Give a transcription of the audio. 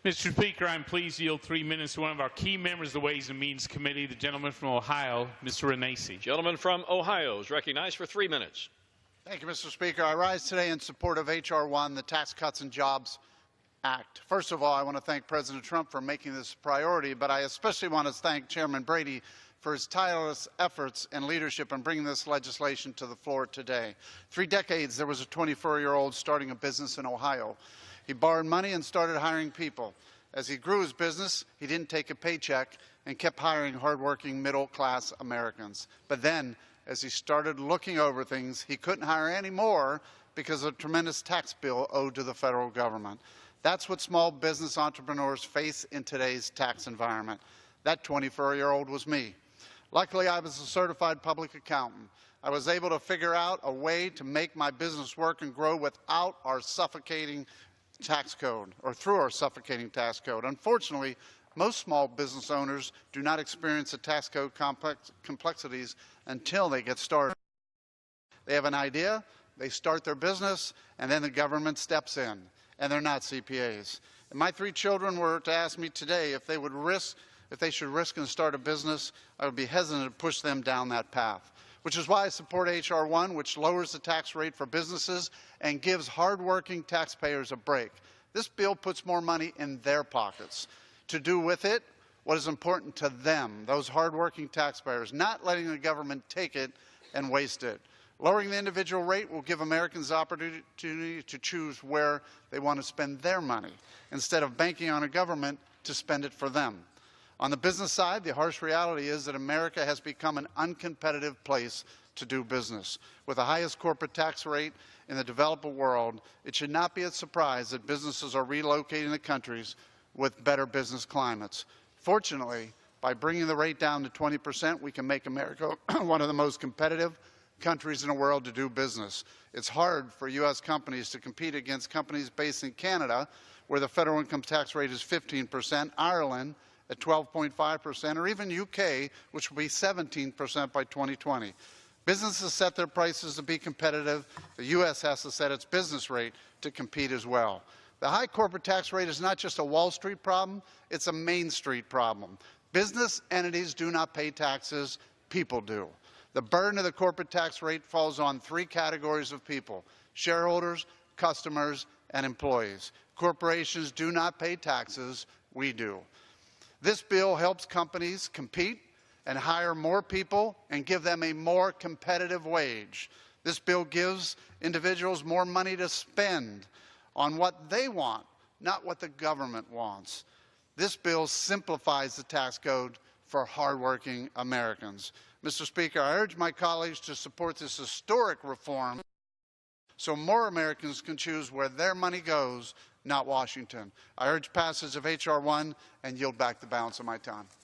Mr. Speaker, I'm pleased to yield 3 minutes to one of our key members of the Ways and Means Committee, the gentleman from Ohio, Mr. Renacci. Gentleman from Ohio is recognized for 3 minutes. Thank you, Mr. Speaker. I rise today in support of H.R. 1, the Tax Cuts and Jobs Act. First of all, I want to thank President Trump for making this a priority, but I especially want to thank Chairman Brady for his tireless efforts and leadership in bringing this legislation to the floor today. 3 decades, there was a 24-year-old starting a business in Ohio. He borrowed money and started hiring people. As he grew his business, he didn't take a paycheck and kept hiring hardworking middle-class Americans. But then, as he started looking over things, he couldn't hire any more because of a tremendous tax bill owed to the federal government. That's what small business entrepreneurs face in today's tax environment. That 24-year-old was me. Luckily, I was a certified public accountant. I was able to figure out a way to make my business work and grow without our suffocating tax code, or through our suffocating tax code. Unfortunately, most small business owners do not experience the tax code complexities until they get started. They have an idea, they start their business, and then the government steps in, and they're not CPAs. And my 3 children were to ask me today if they should risk and start a business. I would be hesitant to push them down that path, which is why I support H.R. 1, which lowers the tax rate for businesses and gives hardworking taxpayers a break. This bill puts more money in their pockets to do with it what is important to them, those hardworking taxpayers, not letting the government take it and waste it. Lowering the individual rate will give Americans the opportunity to choose where they want to spend their money, instead of banking on a government to spend it for them. On the business side, the harsh reality is that America has become an uncompetitive place to do business. With the highest corporate tax rate in the developed world, it should not be a surprise that businesses are relocating to countries with better business climates. Fortunately, by bringing the rate down to 20%, we can make America one of the most competitive countries in the world to do business. It's hard for U.S. companies to compete against companies based in Canada, where the federal income tax rate is 15%, Ireland at 12.5%, or even UK, which will be 17% by 2020. Businesses set their prices to be competitive. The U.S. has to set its business rate to compete as well. The high corporate tax rate is not just a Wall Street problem, it's a Main Street problem. Business entities do not pay taxes, people do. The burden of the corporate tax rate falls on 3 categories of people: shareholders, customers, and employees. Corporations do not pay taxes, we do. This bill helps companies compete and hire more people and give them a more competitive wage. This bill gives individuals more money to spend on what they want, not what the government wants. This bill simplifies the tax code for hardworking Americans. Mr. Speaker, I urge my colleagues to support this historic reform so more Americans can choose where their money goes, not Washington. I urge passage of H.R. 1 and yield back the balance of my time.